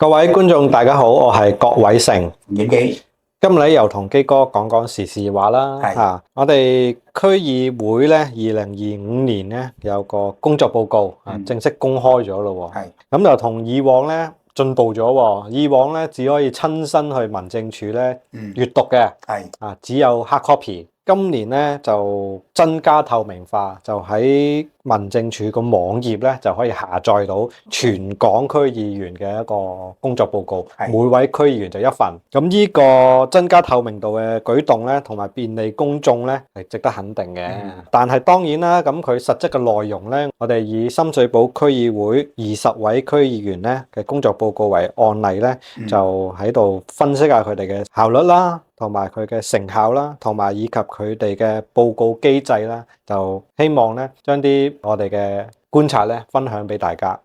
各位觀眾大家好，我係郭偉成。演技今日又同基哥講講時事話啦。係我哋區議會咧，2025年咧有個工作報告正式公開咗咯。係咁就同以往咧進步咗喎。以往咧只可以親身去民政處咧閱讀嘅，只有 hard copy。今年咧就增加透明化，就喺民政處個網頁咧就可以下載到全港區議員嘅一個工作報告，每位區議員就一份。咁呢個增加透明度嘅舉動咧，同埋便利公眾咧，係值得肯定嘅。但係當然啦，咁佢實質嘅內容咧，我哋以深水埗區議會20位區議員咧嘅工作報告為案例咧，就喺度分析下佢哋嘅效率啦，同埋佢嘅成效啦，同埋以及佢哋嘅報告機制啦，就希望咧將啲我哋嘅觀察咧分享俾大家。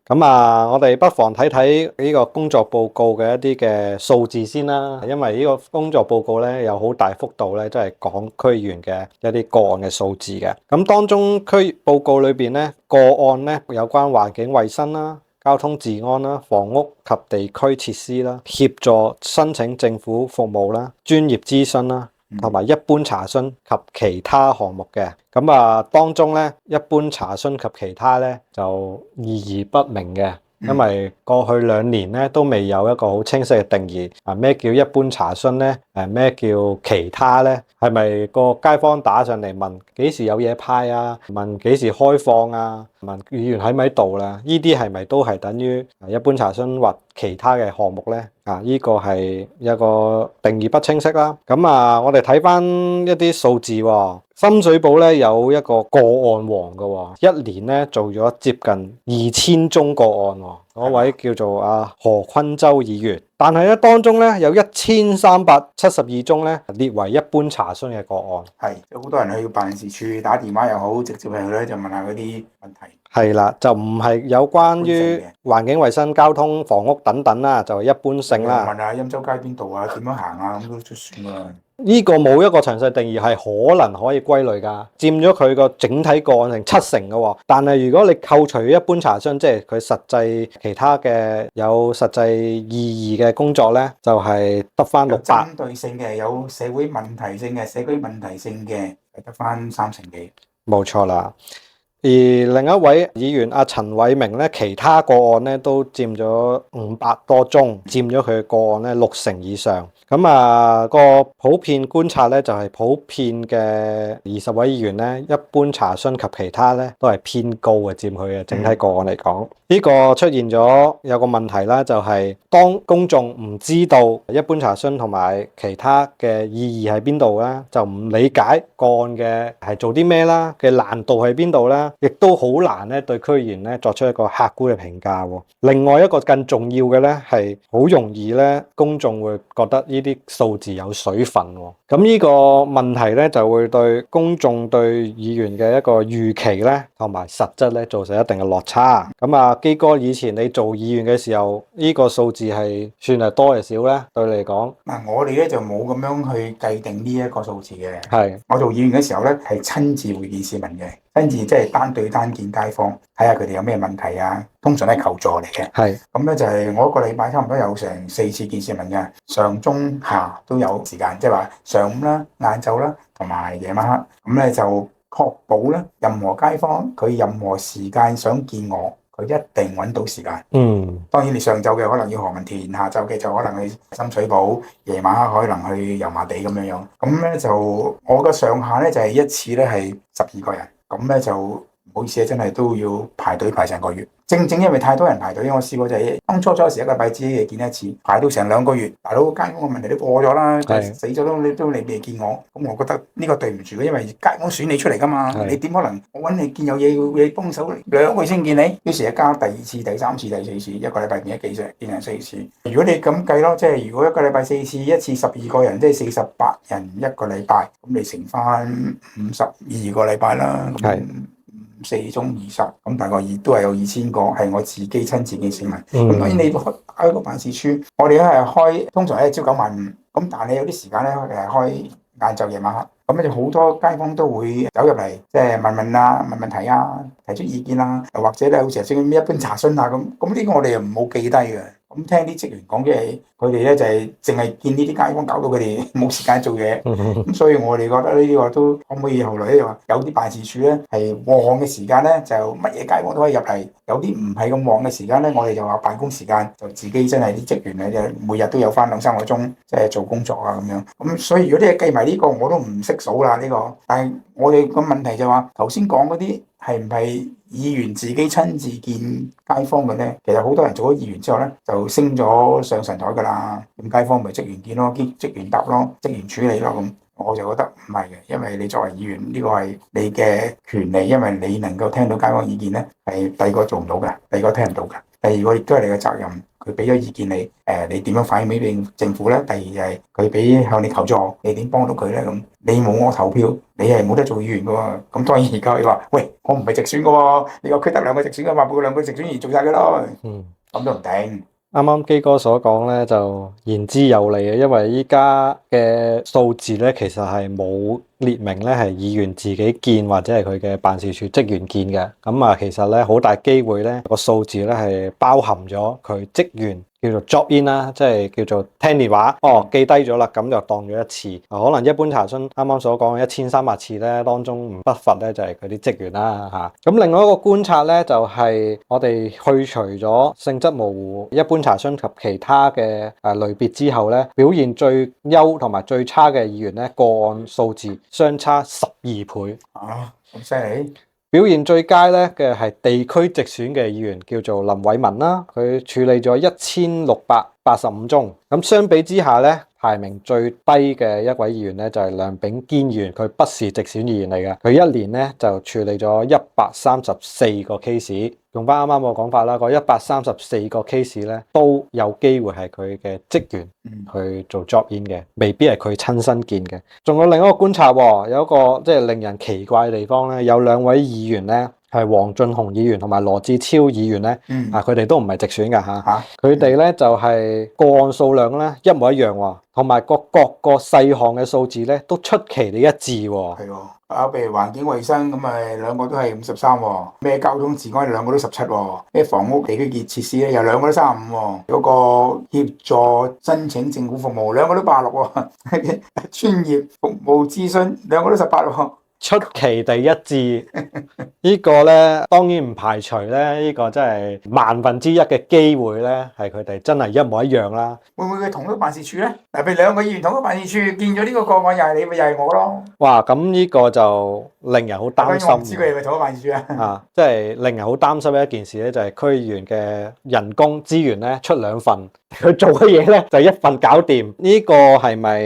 咁我哋不妨睇睇呢個工作報告嘅一啲嘅數字先啦，因為呢個工作報告咧有好大幅度咧，即係講區議員嘅一啲個案嘅數字嘅。咁當中區報告裏邊咧個案咧有關環境衛生啦、交通治安啦、房屋及地區設施啦、協助申請政府服務啦、專業諮詢啦，同埋一般查詢及其他項目嘅。咁當中咧一般查詢及其他咧就意義不明嘅，因為過去2年咧都未有一個好清晰嘅定義。咩叫一般查詢咧？咩叫其他咧？係咪個街坊打上嚟問幾時有嘢派啊？問幾時開放啊？問議員喺咪度啦？呢啲係咪都係等於一般查詢或其他嘅項目咧？呢個係一個定義不清晰啦。我哋睇翻一啲數字喎。深水埗咧有一個個案王嘅喎，一年咧做咗接近2000宗個案喎。嗰位叫做何坤洲議員，但係咧當中咧有1372宗咧列為一般查詢嘅個案。係有好多人去辦事處打電話又好，直接去咧就問下嗰啲問題。係啦，就唔係有關於環境衛生、交通、房屋等等啦，就係一般性啦。問下欽州街邊度啊，點樣行啊，咁都算㗎。呢個冇一個詳細定義，係可能可以歸類㗎，佔咗佢個整體個案成70%嘅喎。但係如果你扣除一般查詢，即係佢實際其他嘅有實際意義嘅工作咧，就係得翻600。針對性嘅有社會問題性嘅社區問題性嘅係得翻30幾。冇錯啦。而另一位議員陳偉明咧，其他個案咧都佔咗500多宗，佔咗佢嘅個案咧60%以上。個普遍觀察咧就係普遍嘅20位議員咧，一般查詢及其他咧都係偏高嘅，佔佢嘅整體個案嚟講。呢個出現咗有個問題啦，就係當公眾唔知道一般查詢同埋其他嘅意義喺邊度啦，就唔理解個案嘅係做啲咩啦，嘅難度喺邊度啦，亦都好難咧對區議員咧作出一個客觀嘅評價。另外一個更重要嘅咧係好容易咧公眾會覺得呢啲數字有水分。咁呢個問題咧就會對公眾對議員嘅一個預期咧同埋實質咧造成一定嘅落差。基哥以前你做議員嘅時候，呢個數字係算係多定少咧？對你嚟講，我哋咧就冇咁樣去計定呢一個數字嘅。係我做議員嘅時候咧，係親自會見市民嘅，親自即係單對單見街坊，睇下佢哋有咩問題啊。通常係求助嚟嘅。係咁咧就係我一個禮拜差唔多有成4次見市民嘅，上中下都有時間，即係話上午啦、晏晝啦同埋夜晚黑。咁咧就確保咧任何街坊佢任何時間想見我，佢一定揾到時間。當然你上晝嘅可能要何文田，下晝嘅就可能去深水埗，夜晚黑可能去油麻地咁樣樣。咁咧就我嘅上限咧就係一次咧係12個人。咁咧就唔好意思，真係都要排隊排成個月。正正因為太多人排隊，我試過就係當初嗰時一個禮拜只係見一次，排到成2個月。大佬街坊嘅問題都過咗啦，死咗都你未見我。咁我覺得呢個對唔住嘅，因為街坊選你出嚟㗎嘛，你點可能我揾你見有嘢要你幫手2個月先見你？於是一加第2次、第3次、第4次，一個禮拜見幾次？見人4次。如果你咁計咯，即係如果一個禮拜4次，一次12個人，即係48人一個禮拜，咁你乘翻52個禮拜啦。4中20，咁大概都係有2000個，係我自己親自見市民。咁當然你開個辦事處，我哋咧係開，通常咧朝9晚5，咁但係你有啲時間咧係開晏晝夜晚黑，咁咧就好多街坊都會走入嚟，即係問問題啊，提出意見啊，又或者咧好似係一般查詢啊咁呢個我哋又唔好記低嘅。咁聽啲職員講，即係佢哋咧就係淨係見呢啲街坊，搞到佢哋冇時間做嘢。咁所以我哋覺得呢個都可唔可以後來咧就話有啲辦事處咧係旺嘅時間咧，就乜嘢街坊都可以入嚟；有啲唔係咁旺嘅時間咧，我哋就話辦公時間就自己真係啲職員咧，就每日都有翻2-3個鐘即係做工作啊咁樣。咁所以如果你計埋呢個，我都唔識數啦呢個。但係我哋個問題就話頭先講嗰啲係唔係議員自己親自見街坊嘅咧？其實好多人做咗議員之後咧，就升咗上神台噶啦。咁街坊咪職員見咯，職員答咯，職員處理咯咁。我就覺得唔係嘅，因為你作為議員，呢個係你嘅權利，因為你能夠聽到街坊意見咧，係第二個做唔到嘅，第二個聽唔到嘅。第二個亦都係你嘅責任，佢俾咗意見你，你點樣反映俾政府咧？第二就係佢俾向你求助，你點幫到佢咧？咁你冇我投票，你係冇得做議員噶喎。咁當然而家你話，喂，我唔係直選噶喎，你個區得2個直選嘅話，撥2個直選議員做晒佢咯。咁都唔定。啱啱基哥所講咧就言之有理嘅，因為依家嘅數字咧其實係冇列明咧係議員自己見或者係佢嘅辦事處職員見嘅。咁啊，其實咧好大機會咧個數字咧係包含咗佢職員叫做 drop in 啦，即係叫做聽電話，記低咗啦，咁就當咗一次。可能一般查詢啱啱所講嘅1300次咧，當中唔不乏咧就係佢啲職員啦嚇。咁另外一個觀察咧就係我哋去除咗性質模糊一般查詢及其他嘅類別之後咧，表現最優同埋最差嘅議員咧個案數字相差12倍。咁犀利！表現最佳咧嘅係地區直選嘅議員，叫做林偉文啦，佢處理咗1685宗。咁相比之下咧，排名最低嘅一位議員咧就係梁秉堅議員，佢不是直選議員嚟嘅，佢一年咧就處理咗134個 case。用翻啱啱我講法啦，嗰134個 case 咧都有機會係佢嘅職員去做 job in 嘅，未必係佢親身見嘅。仲有另一個觀察喎，有一個即係令人奇怪嘅地方咧，有2位議員咧係黃俊雄議員同埋羅志超議員咧，佢哋都唔係直選㗎嚇，佢哋咧就係個案數量咧一模一樣喎，同埋各個細項嘅數字咧都出奇地一致喎。係喎。譬如環境衛生咁咪2個都係53喎，咩交通治安2個都17喎，咩房屋地基設施咧又2個都35喎，嗰個協助申請政府服務2個都86喎，專業服務諮詢2個都18喎。出奇地一致，呢個咧當然唔排除咧，呢個真係1/1000嘅機會咧，係佢哋真係一模一樣啦。會唔會佢同一個辦事處咧？譬如2個議員同一個辦事處見咗呢個個案，又係你咪又係我咯。哇！咁呢個就令人好擔心。我唔知佢係咪同一個辦事處啊？即係令人好擔心嘅一件事咧，就係區議員嘅人工資源咧出2份，佢做嘅嘢咧就1份搞掂。呢個係咪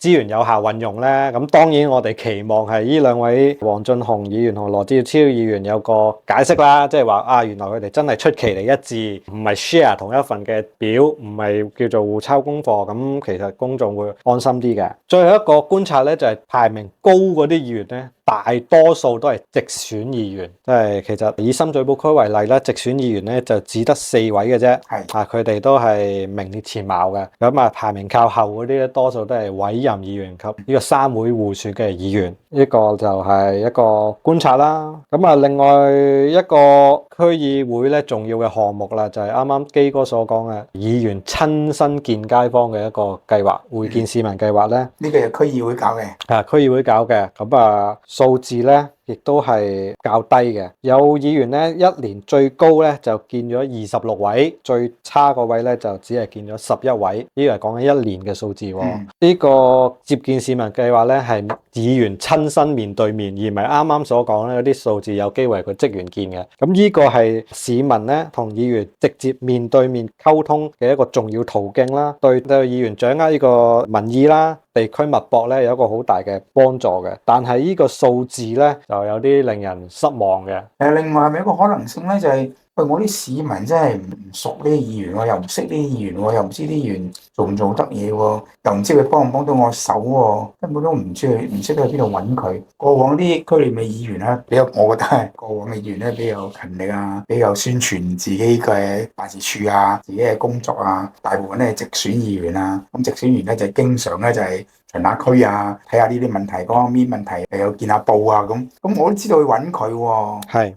資源有效運用咧？咁當然我哋期望係呢2位黃俊雄議員同羅志超議員有個解釋啦，即係話原來佢哋真係出奇地一致，唔係 share 同一份嘅表，唔係叫做互抄功課，咁其實公眾會安心啲嘅。最後一個觀察咧，就係排名高嗰啲議員咧，大多數都係直選議員，即係其實以深水埗區為例啦，直選議員咧就只得4位嘅啫，佢哋都係名列前茅嘅。咁排名靠後嗰啲咧，多數都係委任議員及呢個3會互選嘅議員。呢個就係一個觀察啦。咁另外一個區議會咧重要嘅項目啦，就係啱啱基哥所講嘅議員親身見街坊嘅一個計劃，會見市民計劃咧。呢個係區議會搞嘅。區議會搞嘅。咁數字咧亦都係較低嘅，有議員咧一年最高咧就見咗26位，最差嗰位咧就只係見咗11位。呢個係講緊一年嘅數字喎。呢個接見市民計劃咧係議員親身面對面，而唔係啱啱所講咧嗰啲數字有機會係佢職員見嘅。咁呢個係市民咧同議員直接面對面溝通嘅一個重要途徑啦，對議員掌握呢個民意啦、地區脈搏咧有一個好大嘅幫助嘅。但係呢個數字咧就有啲令人失望嘅。另外係咪一個可能性咧，就係我啲市民真係唔熟呢啲議員，我又唔識呢啲議員，我又唔知啲議員做唔做得嘢，又唔知佢幫唔幫到我手，根本都唔知佢，唔識得去邊度揾佢。過往啲區裏面議員咧，我覺得係過往嘅議員咧比較勤力啊，比較宣傳自己嘅辦事處啊，自己嘅工作啊，大部分咧係直選議員啊。咁直選議員咧就經常咧就係巡下區啊，睇下呢啲問題嗰方面問題，又有見下報啊咁我都知道去揾佢喎。係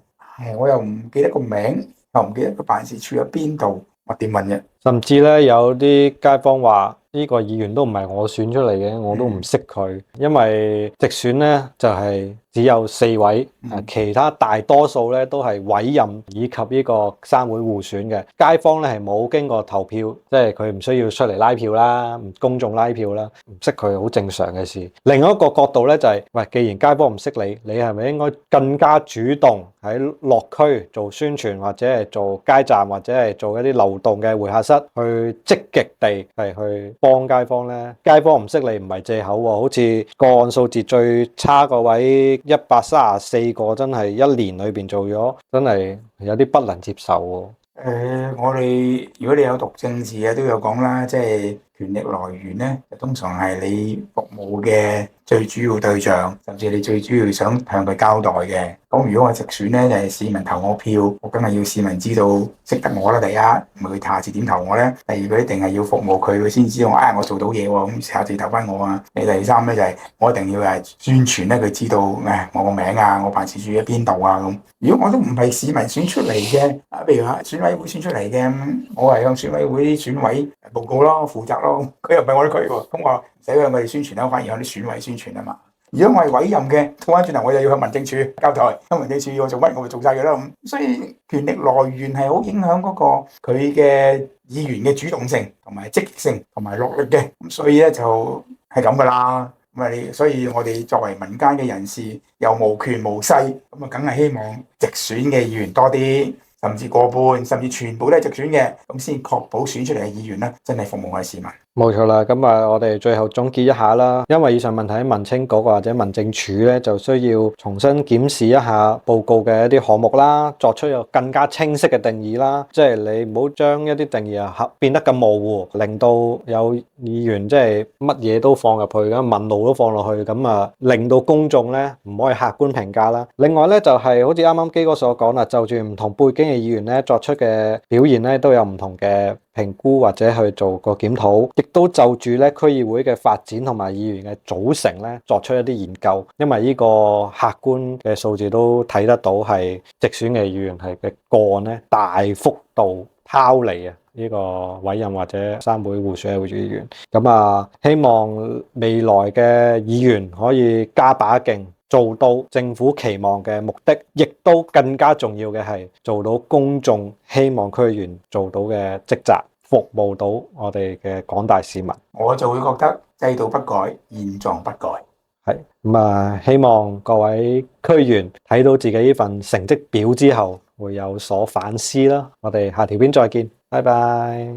我又唔記得個名，又唔記得個辦事處喺邊度，我點問啫？甚至咧有啲街坊話呢個議員都唔係我選出嚟嘅，我都唔識佢，因為直選咧就係只有4位，其他大多數咧都係委任以及呢個3會互選嘅。街坊咧係冇經過投票，即係佢唔需要出嚟拉票啦，公眾拉票啦，唔識佢好正常嘅事。另一個角度咧就係，喂，既然街坊唔識你，你係咪應該更加主動喺落區做宣傳，或者係做街站，或者係做一啲流動嘅會客室，去積極地係去幫街坊咧？街坊唔識你唔係借口喎，好似個案數字最差嗰位134個，真係一年裏邊做咗，真係有啲不能接受喎。我哋如果你有讀政治嘅都有講啦，即係權力來源咧，通常係你服務嘅最主要對象，甚至你最主要想向佢交代嘅。咁如果我直選咧，就係市民投我票，我梗係要市民知道識得我啦。第一，唔係佢下次點投我咧；第二，佢一定係要服務佢，佢先知道我做到嘢喎，咁下次投翻我啊。第三咧就係我一定要係宣傳咧，佢知道我個名啊，我辦事處喺邊度啊咁。如果我都唔係市民選出嚟嘅，譬如選委會選出嚟嘅，我係向選委會選委報告咯，負責咯。佢又唔係我啲區喎，咁我唔使向佢哋宣傳啦，反而向啲選委宣傳啊嘛。如果我係委任嘅，倒翻轉頭我就要向民政處交代，向民政處要我做乜，我咪做晒佢啦咁。所以權力來源係好影響嗰個佢嘅議員嘅主動性同埋積極性同埋落力嘅。咁所以咧就係咁噶啦。所以我哋作為民間嘅人士，又無權無勢，咁啊梗係希望直選嘅議員多啲，甚至過半，甚至全部都係直選嘅，咁先確保選出嚟嘅議員咧，真係服務我哋市民。冇錯啦，咁我哋最後總結一下啦。因為以上問題喺民青局或者民政處咧，就需要重新檢視一下報告嘅一啲項目啦，作出有更加清晰嘅定義啦。即係你唔好將一啲定義變得咁模糊，令到有議員即係乜嘢都放入去，咁問路都放落去，咁令到公眾咧唔可以客觀評價啦。另外咧就係好似啱啱基哥所講啦，就住唔同背景嘅議員咧作出嘅表現咧都有唔同嘅評估或者去做個檢討，亦都就住咧區議會嘅發展同埋議員嘅組成咧作出一啲研究，因為呢個客觀嘅數字都睇得到係直選嘅議員係嘅個案咧大幅度拋離啊呢個委任或者3會互選嘅議員。咁希望未來嘅議員可以加把勁，做到政府期望嘅目的，亦都更加重要嘅係做到公眾希望區議員做到嘅職責，服務到我哋嘅廣大市民。我就會覺得制度不改，現狀不改。係咁希望各位區議員睇到自己呢份成績表之後，會有所反思啦。我哋下條片再見，拜拜。